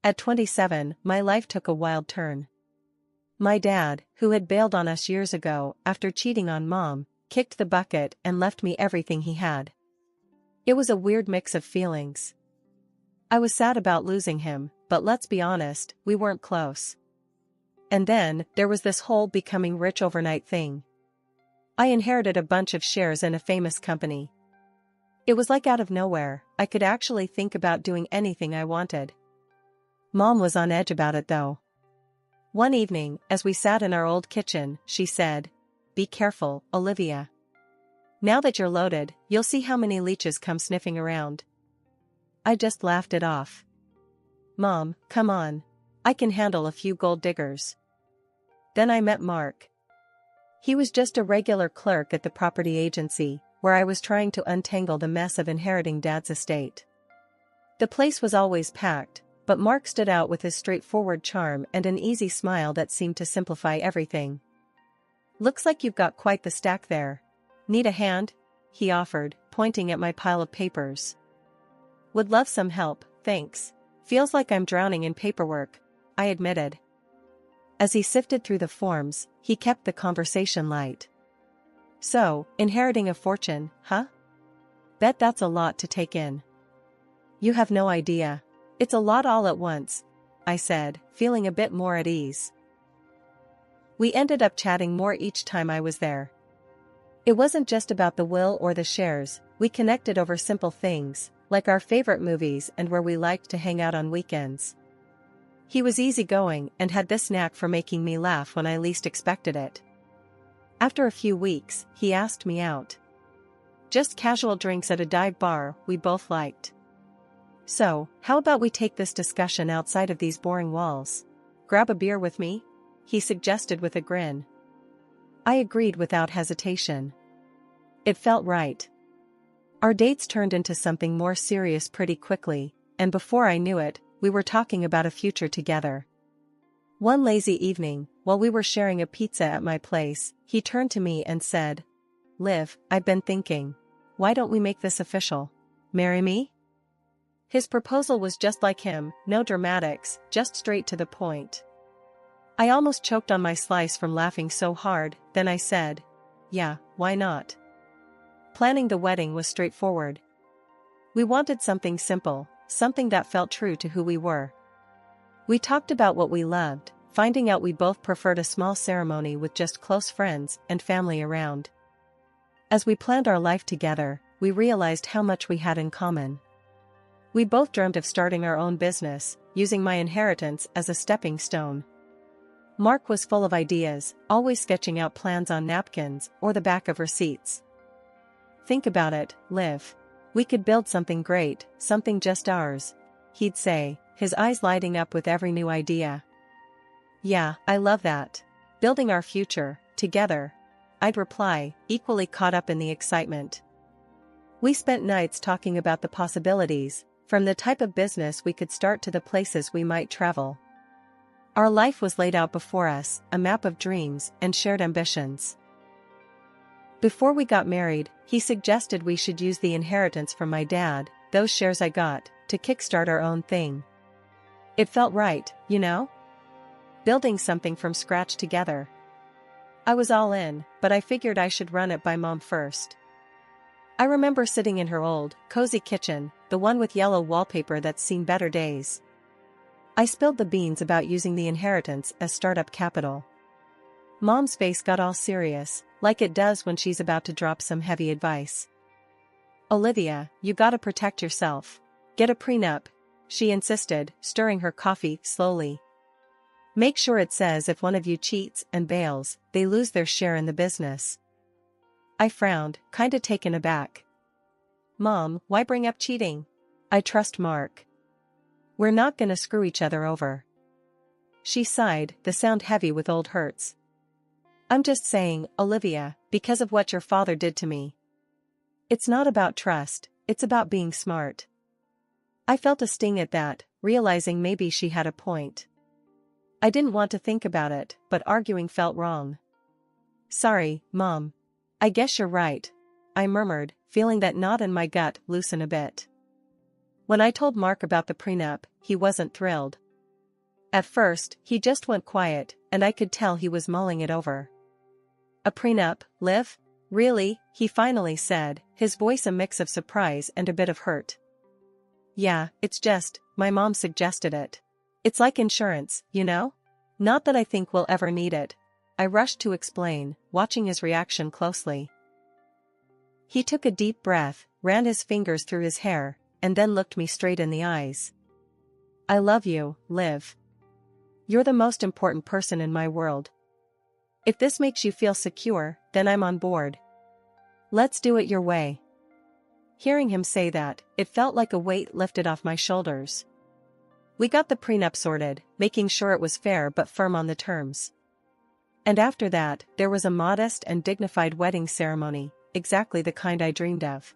At 27, my life took a wild turn. My dad, who had bailed on us years ago after cheating on Mom, kicked the bucket and left me everything he had. It was a weird mix of feelings. I was sad about losing him, but let's be honest, we weren't close. And then, there was this whole becoming rich overnight thing. I inherited a bunch of shares in a famous company. It was like out of nowhere, I could actually think about doing anything I wanted. Mom was on edge about it though. One evening, as we sat in our old kitchen, she said, "Be careful, Olivia. Now that you're loaded, you'll see how many leeches come sniffing around." I just laughed it off. "Mom, come on. I can handle a few gold diggers." Then I met Mark. He was just a regular clerk at the property agency, where I was trying to untangle the mess of inheriting Dad's estate. The place was always packed, but Mark stood out with his straightforward charm and an easy smile that seemed to simplify everything. "Looks like you've got quite the stack there. Need a hand?" he offered, pointing at my pile of papers. "Would love some help, thanks. Feels like I'm drowning in paperwork," I admitted. As he sifted through the forms, he kept the conversation light. "So, inheriting a fortune, huh? Bet that's a lot to take in." "You have no idea. It's a lot all at once," I said, feeling a bit more at ease. We ended up chatting more each time I was there. It wasn't just about the will or the shares, we connected over simple things, like our favorite movies and where we liked to hang out on weekends. He was easygoing and had this knack for making me laugh when I least expected it. After a few weeks, he asked me out. Just casual drinks at a dive bar we both liked. "So, how about we take this discussion outside of these boring walls? Grab a beer with me?" he suggested with a grin. I agreed without hesitation. It felt right. Our dates turned into something more serious pretty quickly, and before I knew it, we were talking about a future together. One lazy evening, while we were sharing a pizza at my place, he turned to me and said, "Liv, I've been thinking. Why don't we make this official? Marry me?" His proposal was just like him, no dramatics, just straight to the point. I almost choked on my slice from laughing so hard, then I said, "Yeah, why not?" Planning the wedding was straightforward. We wanted something simple, something that felt true to who we were. We talked about what we loved, finding out we both preferred a small ceremony with just close friends and family around. As we planned our life together, we realized how much we had in common. We both dreamt of starting our own business, using my inheritance as a stepping stone. Mark was full of ideas, always sketching out plans on napkins or the back of receipts. "Think about it, Liv. We could build something great, something just ours," he'd say, his eyes lighting up with every new idea. "Yeah, I love that. Building our future, together," I'd reply, equally caught up in the excitement. We spent nights talking about the possibilities, from the type of business we could start to the places we might travel. Our life was laid out before us, a map of dreams and shared ambitions. Before we got married, he suggested we should use the inheritance from my dad, those shares I got, to kickstart our own thing. It felt right, you know? Building something from scratch together. I was all in, but I figured I should run it by Mom first. I remember sitting in her old, cozy kitchen, the one with yellow wallpaper that's seen better days. I spilled the beans about using the inheritance as startup capital. Mom's face got all serious, like it does when she's about to drop some heavy advice. "Olivia, you gotta protect yourself. Get a prenup," she insisted, stirring her coffee slowly. "Make sure it says if one of you cheats and bails, they lose their share in the business." I frowned, kinda taken aback. "Mom, why bring up cheating? I trust Mark. We're not gonna screw each other over." She sighed, the sound heavy with old hurts. "I'm just saying, Olivia, because of what your father did to me. It's not about trust, it's about being smart." I felt a sting at that, realizing maybe she had a point. I didn't want to think about it, but arguing felt wrong. "Sorry, Mom. I guess you're right," I murmured, feeling that knot in my gut loosen a bit. When I told Mark about the prenup, he wasn't thrilled. At first, he just went quiet, and I could tell he was mulling it over. A prenup, Liv? Really? He finally said, his voice a mix of surprise and a bit of hurt. Yeah, it's just, my mom suggested it. It's like insurance, you know? Not that I think we'll ever need it. I rushed to explain, watching his reaction closely. He took a deep breath, ran his fingers through his hair, and then looked me straight in the eyes. I love you, Liv. You're the most important person in my world. If this makes you feel secure, then I'm on board. Let's do it your way. Hearing him say that, it felt like a weight lifted off my shoulders. We got the prenup sorted, making sure it was fair but firm on the terms. And after that, there was a modest and dignified wedding ceremony, exactly the kind I dreamed of.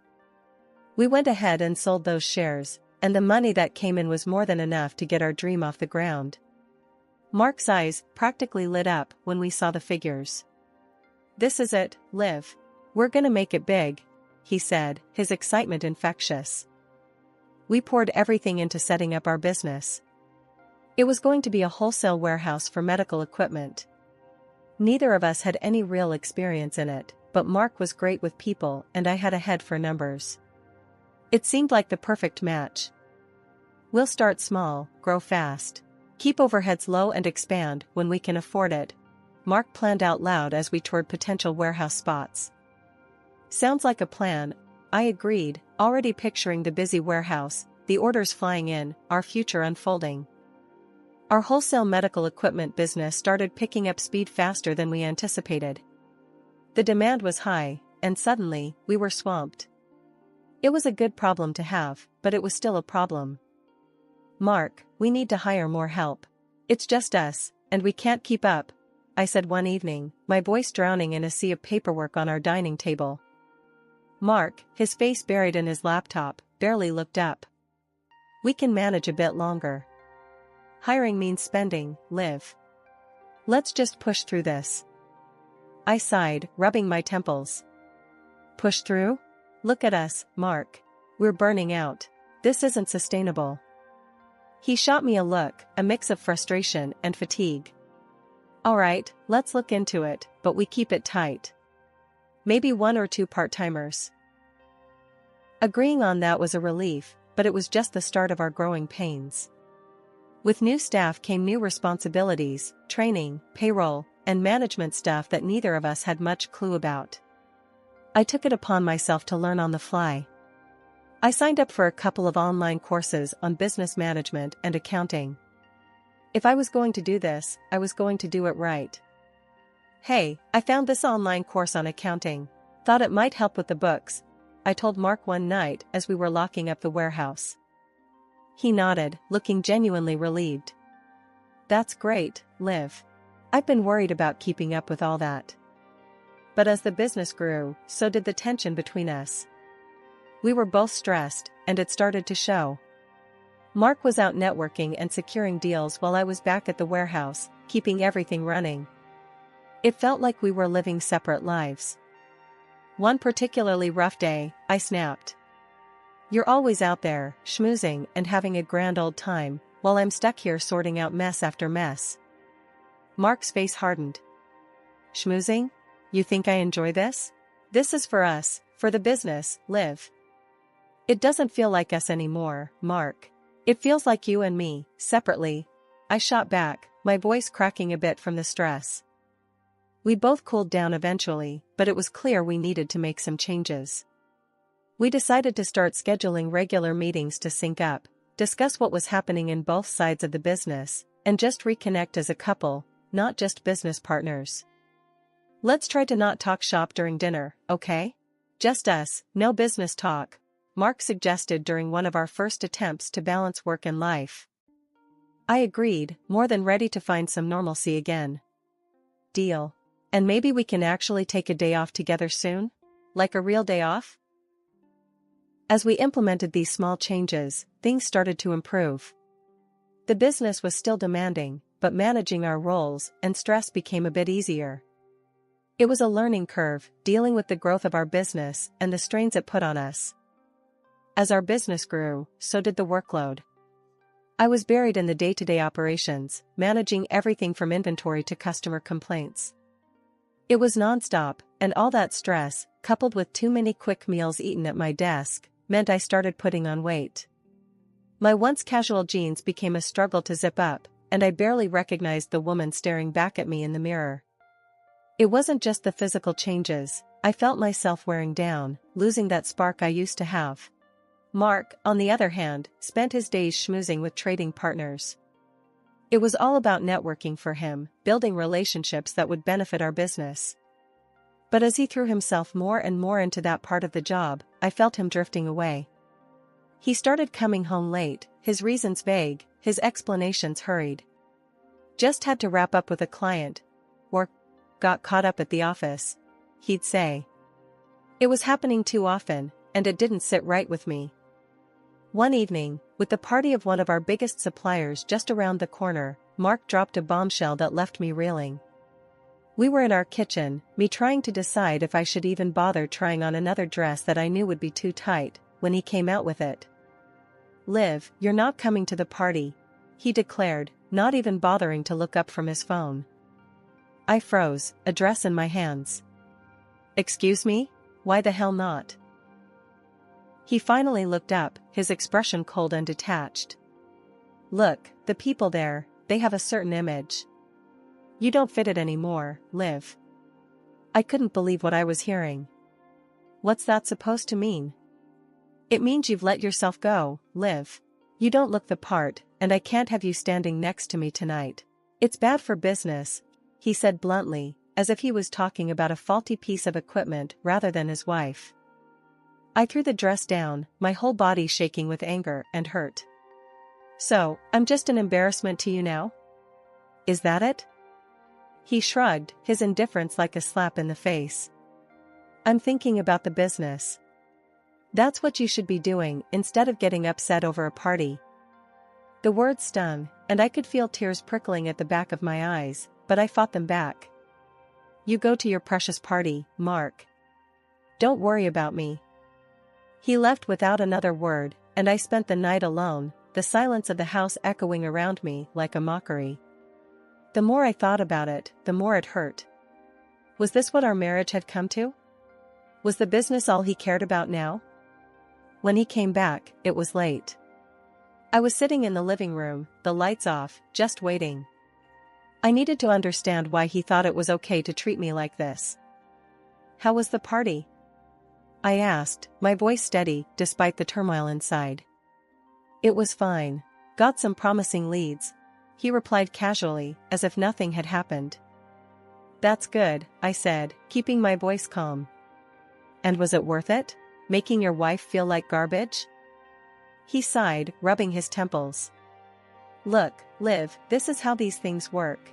We went ahead and sold those shares, and the money that came in was more than enough to get our dream off the ground. Mark's eyes practically lit up when we saw the figures. This is it, Liv. We're gonna make it big, he said, his excitement infectious. We poured everything into setting up our business. It was going to be a wholesale warehouse for medical equipment. Neither of us had any real experience in it, but Mark was great with people and I had a head for numbers. It seemed like the perfect match. We'll start small, grow fast. Keep overheads low and expand when we can afford it, Mark planned out loud as we toured potential warehouse spots. Sounds like a plan, I agreed, already picturing the busy warehouse, the orders flying in, our future unfolding. Our wholesale medical equipment business started picking up speed faster than we anticipated. The demand was high, and suddenly, we were swamped. It was a good problem to have, but it was still a problem. Mark, we need to hire more help. It's just us, and we can't keep up, I said one evening, my voice drowning in a sea of paperwork on our dining table. Mark, his face buried in his laptop, barely looked up. We can manage a bit longer. Hiring means spending, Liv. Let's just push through this. I sighed, rubbing my temples. Push through? Look at us, Mark. We're burning out. This isn't sustainable. He shot me a look, a mix of frustration and fatigue. All right, let's look into it, but we keep it tight. Maybe 1 or 2 part-timers. Agreeing on that was a relief, but it was just the start of our growing pains. With new staff came new responsibilities, training, payroll, and management stuff that neither of us had much clue about. I took it upon myself to learn on the fly. I signed up for a couple of online courses on business management and accounting. If I was going to do this, I was going to do it right. Hey, I found this online course on accounting. Thought it might help with the books, I told Mark one night as we were locking up the warehouse. He nodded, looking genuinely relieved. That's great, Liv. I've been worried about keeping up with all that. But as the business grew, so did the tension between us. We were both stressed, and it started to show. Mark was out networking and securing deals while I was back at the warehouse, keeping everything running. It felt like we were living separate lives. One particularly rough day, I snapped. You're always out there, schmoozing and having a grand old time, while I'm stuck here sorting out mess after mess. Mark's face hardened. Schmoozing? You think I enjoy this? This is for us, for the business, Liv. It doesn't feel like us anymore, Mark. It feels like you and me, separately. I shot back, my voice cracking a bit from the stress. We both cooled down eventually, but it was clear we needed to make some changes. We decided to start scheduling regular meetings to sync up, discuss what was happening in both sides of the business, and just reconnect as a couple, not just business partners. Let's try to not talk shop during dinner, okay? Just us, no business talk, Mark suggested during one of our first attempts to balance work and life. I agreed, more than ready to find some normalcy again. Deal. And maybe we can actually take a day off together soon? Like a real day off? As we implemented these small changes, things started to improve. The business was still demanding, but managing our roles and stress became a bit easier. It was a learning curve, dealing with the growth of our business and the strains it put on us. As our business grew, so did the workload. I was buried in the day-to-day operations, managing everything from inventory to customer complaints. It was non-stop, and all that stress, coupled with too many quick meals eaten at my desk, meant I started putting on weight. My once casual jeans became a struggle to zip up, and I barely recognized the woman staring back at me in the mirror. It wasn't just the physical changes, I felt myself wearing down, losing that spark I used to have. Mark, on the other hand, spent his days schmoozing with trading partners. It was all about networking for him, building relationships that would benefit our business. But as he threw himself more and more into that part of the job, I felt him drifting away. He started coming home late, his reasons vague, his explanations hurried. Just had to wrap up with a client, or got caught up at the office, he'd say. It was happening too often, and it didn't sit right with me. One evening, with the party of one of our biggest suppliers just around the corner, Mark dropped a bombshell that left me reeling. We were in our kitchen, me trying to decide if I should even bother trying on another dress that I knew would be too tight, when he came out with it. "Liv, you're not coming to the party," he declared, not even bothering to look up from his phone. I froze, a dress in my hands. "Excuse me? Why the hell not?" He finally looked up, his expression cold and detached. "Look, the people there, they have a certain image. You don't fit it anymore, Liv." I couldn't believe what I was hearing. "What's that supposed to mean?" "It means you've let yourself go, Liv. You don't look the part, and I can't have you standing next to me tonight. It's bad for business," he said bluntly, as if he was talking about a faulty piece of equipment rather than his wife. I threw the dress down, my whole body shaking with anger and hurt. "So, I'm just an embarrassment to you now? Is that it?" He shrugged, his indifference like a slap in the face. "I'm thinking about the business." "That's what you should be doing instead of getting upset over a party." The words stung, and I could feel tears prickling at the back of my eyes, but I fought them back. "You go to your precious party, Mark. Don't worry about me." He left without another word, and I spent the night alone, the silence of the house echoing around me like a mockery. The more I thought about it, the more it hurt. Was this what our marriage had come to? Was the business all he cared about now? When he came back, it was late. I was sitting in the living room, the lights off, just waiting. I needed to understand why he thought it was okay to treat me like this. "How was the party?" I asked, my voice steady, despite the turmoil inside. "It was fine. Got some promising leads," he replied casually, as if nothing had happened. "That's good," I said, keeping my voice calm. "And was it worth it? Making your wife feel like garbage?" He sighed, rubbing his temples. "Look, Liv, this is how these things work.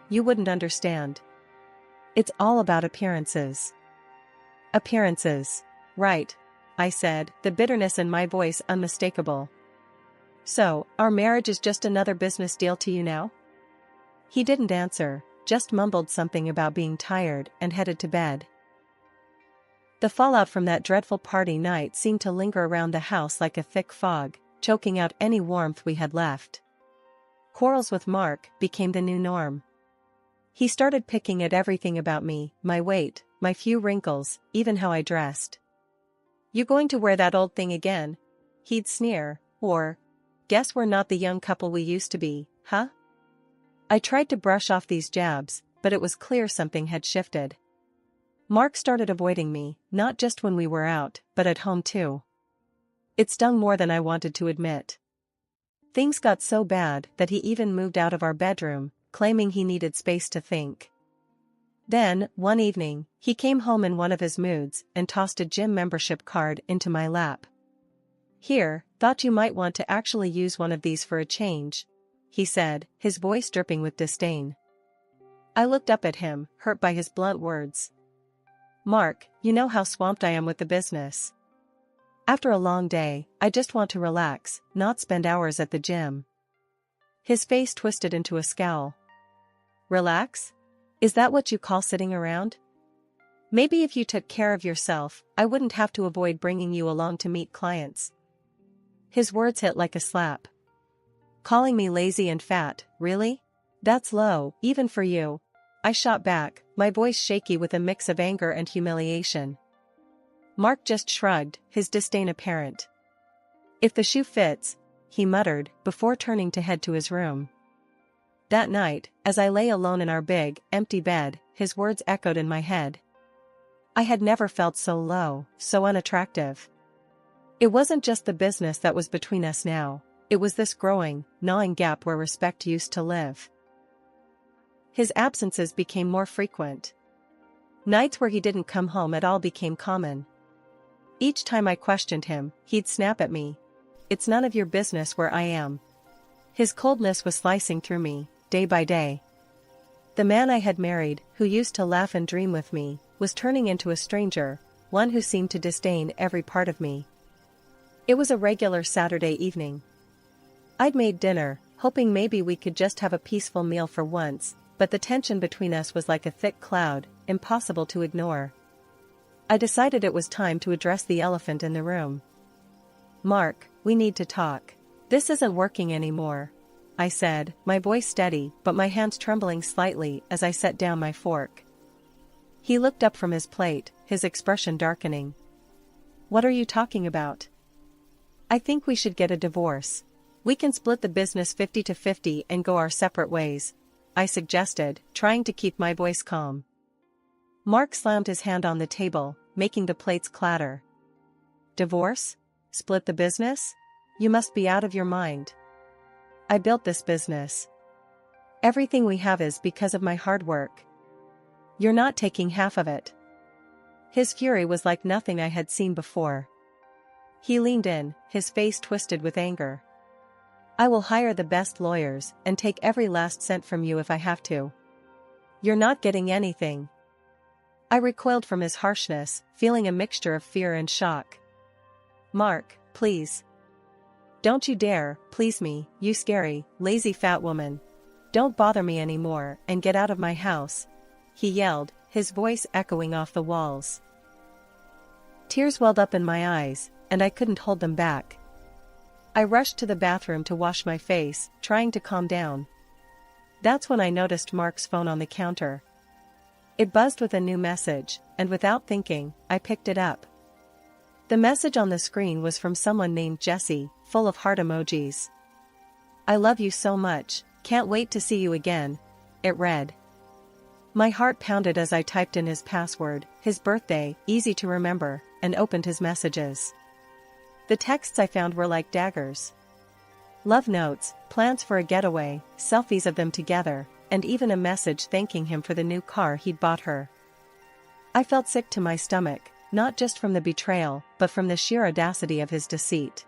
You wouldn't understand. It's all about appearances." "Appearances. Right," I said, the bitterness in my voice unmistakable. "So, our marriage is just another business deal to you now?" He didn't answer, just mumbled something about being tired and headed to bed. The fallout from that dreadful party night seemed to linger around the house like a thick fog, choking out any warmth we had left. Quarrels with Mark became the new norm. He started picking at everything about me, my weight, my few wrinkles, even how I dressed. "You going to wear that old thing again?" he'd sneer, or, "Guess we're not the young couple we used to be, huh?" I tried to brush off these jabs, but it was clear something had shifted. Mark started avoiding me, not just when we were out, but at home too. It stung more than I wanted to admit. Things got so bad that he even moved out of our bedroom, claiming he needed space to think. Then, one evening, he came home in one of his moods and tossed a gym membership card into my lap. "Here, thought you might want to actually use one of these for a change," he said, his voice dripping with disdain. I looked up at him, hurt by his blunt words. "Mark, you know how swamped I am with the business. After a long day, I just want to relax, not spend hours at the gym." His face twisted into a scowl. "Relax? Is that what you call sitting around? Maybe if you took care of yourself, I wouldn't have to avoid bringing you along to meet clients." His words hit like a slap. Calling me lazy and fat, really? That's low, even for you. I shot back, my voice shaky with a mix of anger and humiliation. Mark just shrugged, his disdain apparent. If the shoe fits, he muttered, before turning to head to his room. That night, as I lay alone in our big, empty bed, his words echoed in my head. I had never felt so low, so unattractive. It wasn't just the business that was between us now, it was this growing, gnawing gap where respect used to live. His absences became more frequent. Nights where he didn't come home at all became common. Each time I questioned him, he'd snap at me. It's none of your business where I am. His coldness was slicing through me, day by day. The man I had married, who used to laugh and dream with me, was turning into a stranger, one who seemed to disdain every part of me. It was a regular Saturday evening. I'd made dinner, hoping maybe we could just have a peaceful meal for once, but the tension between us was like a thick cloud, impossible to ignore. I decided it was time to address the elephant in the room. Mark, we need to talk. This isn't working anymore, I said, my voice steady but my hands trembling slightly as I set down my fork. He looked up from his plate, his expression darkening. What are you talking about? I think we should get a divorce. We can split the business 50-50 and go our separate ways, I suggested, trying to keep my voice calm. Mark slammed his hand on the table, making the plates clatter. Divorce? Split the business? You must be out of your mind. I built this business. Everything we have is because of my hard work. You're not taking half of it. His fury was like nothing I had seen before. He leaned in, his face twisted with anger. I will hire the best lawyers and take every last cent from you if I have to. You're not getting anything. I recoiled from his harshness, feeling a mixture of fear and shock. Mark, please. Don't you dare, please me, you scary, lazy fat woman. Don't bother me anymore and get out of my house, he yelled, his voice echoing off the walls. Tears welled up in my eyes, and I couldn't hold them back. I rushed to the bathroom to wash my face, trying to calm down. That's when I noticed Mark's phone on the counter. It buzzed with a new message, and without thinking, I picked it up. The message on the screen was from someone named Jesse, full of heart emojis. I love you so much, can't wait to see you again, it read. My heart pounded as I typed in his password, his birthday, easy to remember, and opened his messages. The texts I found were like daggers. Love notes, plans for a getaway, selfies of them together, and even a message thanking him for the new car he'd bought her. I felt sick to my stomach, not just from the betrayal, but from the sheer audacity of his deceit.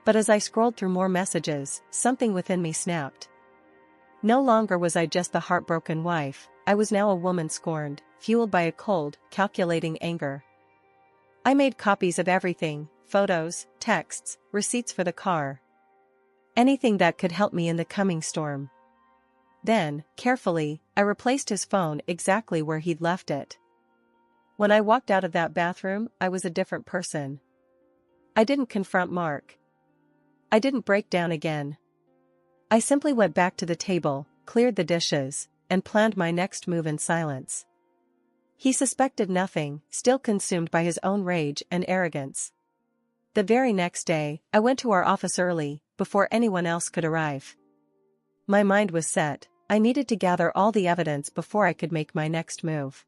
But as I scrolled through more messages, something within me snapped. No longer was I just the heartbroken wife, I was now a woman scorned, fueled by a cold, calculating anger. I made copies of everything, photos, texts, receipts for the car. Anything that could help me in the coming storm. Then, carefully, I replaced his phone exactly where he'd left it. When I walked out of that bathroom, I was a different person. I didn't confront Mark. I didn't break down again. I simply went back to the table, cleared the dishes, and planned my next move in silence. He suspected nothing, still consumed by his own rage and arrogance. The very next day, I went to our office early, before anyone else could arrive. My mind was set, I needed to gather all the evidence before I could make my next move.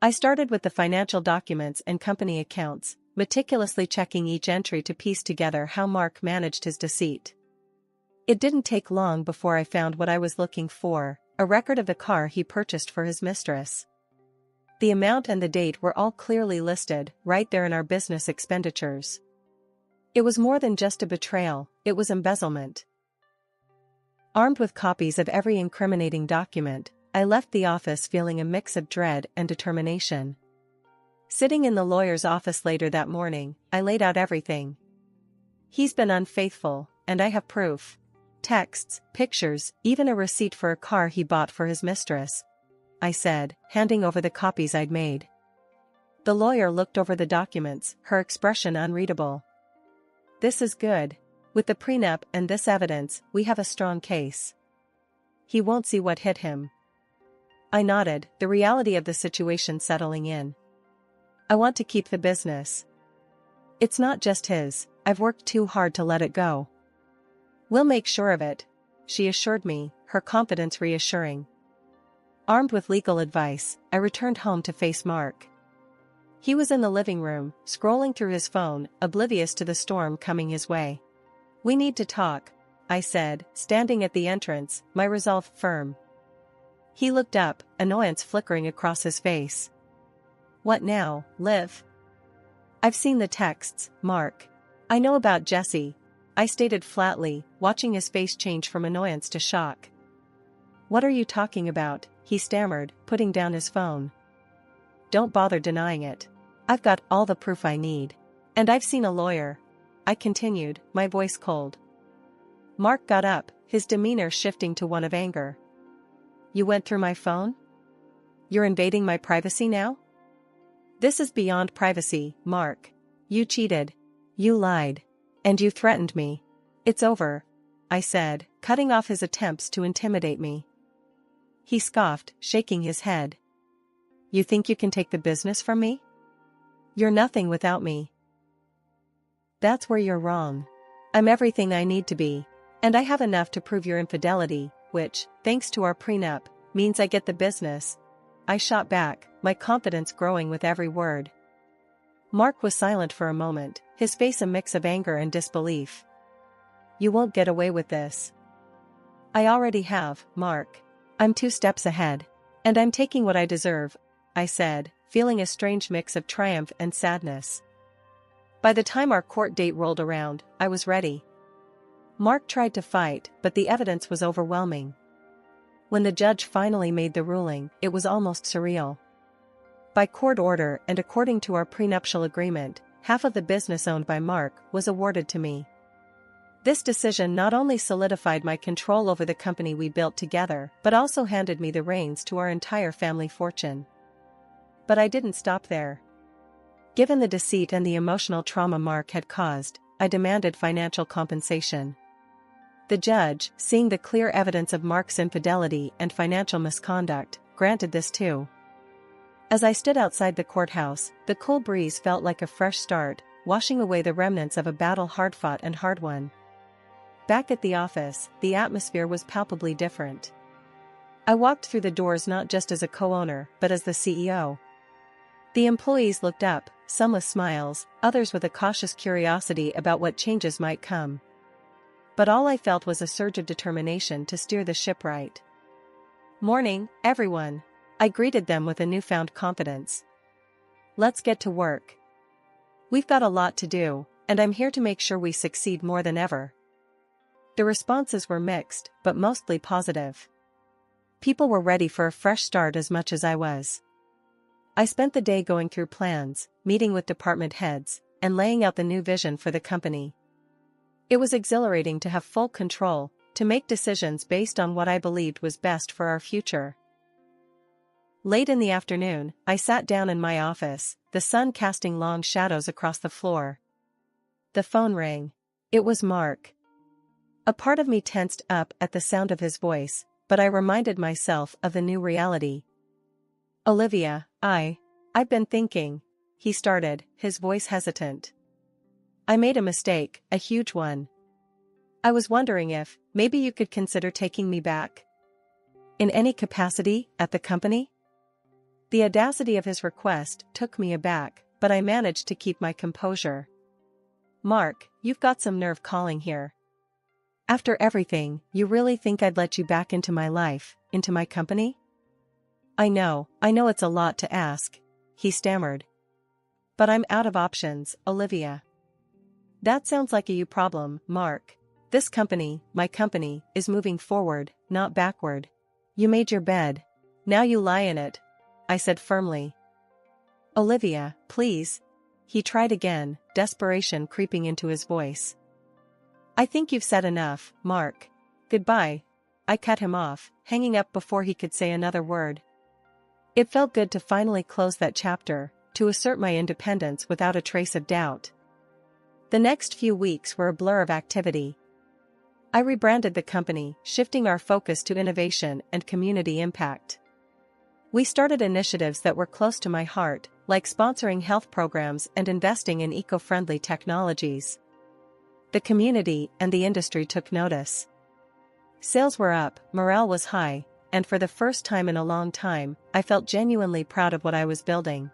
I started with the financial documents and company accounts, meticulously checking each entry to piece together how Mark managed his deceit. It didn't take long before I found what I was looking for, a record of the car he purchased for his mistress. The amount and the date were all clearly listed, right there in our business expenditures. It was more than just a betrayal, it was embezzlement. Armed with copies of every incriminating document, I left the office feeling a mix of dread and determination. Sitting in the lawyer's office later that morning, I laid out everything. He's been unfaithful, and I have proof. Texts, pictures, even a receipt for a car he bought for his mistress, I said, handing over the copies I'd made. The lawyer looked over the documents, her expression unreadable. This is good. With the prenup and this evidence, we have a strong case. He won't see what hit him. I nodded, the reality of the situation settling in. I want to keep the business. It's not just his, I've worked too hard to let it go. We'll make sure of it, she assured me, her confidence reassuring. Armed with legal advice, I returned home to face Mark. He was in the living room, scrolling through his phone, oblivious to the storm coming his way. We need to talk, I said, standing at the entrance, my resolve firm. He looked up, annoyance flickering across his face. What now, Liv? I've seen the texts, Mark. I know about Jesse, I stated flatly, watching his face change from annoyance to shock. What are you talking about? He stammered, putting down his phone. Don't bother denying it. I've got all the proof I need. And I've seen a lawyer, I continued, my voice cold. Mark got up, his demeanor shifting to one of anger. You went through my phone? You're invading my privacy now? This is beyond privacy, Mark. You cheated. You lied. And you threatened me. It's over, I said, cutting off his attempts to intimidate me. He scoffed, shaking his head. You think you can take the business from me? You're nothing without me. That's where you're wrong. I'm everything I need to be. And I have enough to prove your infidelity, which, thanks to our prenup, means I get the business. I shot back, my confidence growing with every word. Mark was silent for a moment, his face a mix of anger and disbelief. You won't get away with this. I already have, Mark. I'm 2 steps ahead. And I'm taking what I deserve, I said, feeling a strange mix of triumph and sadness. By the time our court date rolled around, I was ready. Mark tried to fight, but the evidence was overwhelming. When the judge finally made the ruling, it was almost surreal. By court order and according to our prenuptial agreement, half of the business owned by Mark was awarded to me. This decision not only solidified my control over the company we built together, but also handed me the reins to our entire family fortune. But I didn't stop there. Given the deceit and the emotional trauma Mark had caused, I demanded financial compensation. The judge, seeing the clear evidence of Mark's infidelity and financial misconduct, granted this too. As I stood outside the courthouse, the cool breeze felt like a fresh start, washing away the remnants of a battle hard-fought and hard-won. Back at the office, the atmosphere was palpably different. I walked through the doors not just as a co-owner, but as the CEO. The employees looked up, some with smiles, others with a cautious curiosity about what changes might come. But all I felt was a surge of determination to steer the ship right. Morning, everyone. I greeted them with a newfound confidence. Let's get to work. We've got a lot to do, and I'm here to make sure we succeed more than ever. The responses were mixed, but mostly positive. People were ready for a fresh start as much as I was. I spent the day going through plans, meeting with department heads, and laying out the new vision for the company. It was exhilarating to have full control, to make decisions based on what I believed was best for our future. Late in the afternoon, I sat down in my office, the sun casting long shadows across the floor. The phone rang. It was Mark. A part of me tensed up at the sound of his voice, but I reminded myself of the new reality. Olivia, I've been thinking, he started, his voice hesitant. I made a mistake, a huge one. I was wondering if, maybe you could consider taking me back. In any capacity, at the company? The audacity of his request took me aback, but I managed to keep my composure. Mark, you've got some nerve calling here. After everything, you really think I'd let you back into my life, into my company? I know it's a lot to ask, he stammered. But I'm out of options, Olivia. That sounds like a you problem, Mark. This company, my company, is moving forward, not backward. You made your bed. Now you lie in it, I said firmly. Olivia, please. He tried again, desperation creeping into his voice. I think you've said enough, Mark. Goodbye. I cut him off, hanging up before he could say another word. It felt good to finally close that chapter, to assert my independence without a trace of doubt. The next few weeks were a blur of activity. I rebranded the company, shifting our focus to innovation and community impact. We started initiatives that were close to my heart, like sponsoring health programs and investing in eco-friendly technologies. The community and the industry took notice. Sales were up, morale was high, and for the first time in a long time, I felt genuinely proud of what I was building.